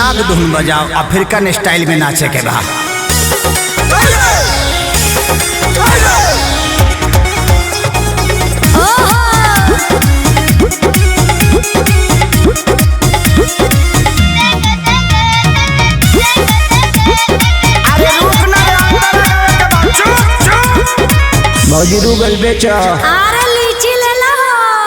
नाग धुन बजाओ, अफ्रीकन स्टाइल में नाचे के बा। मौजी रूगल बेचो। अरे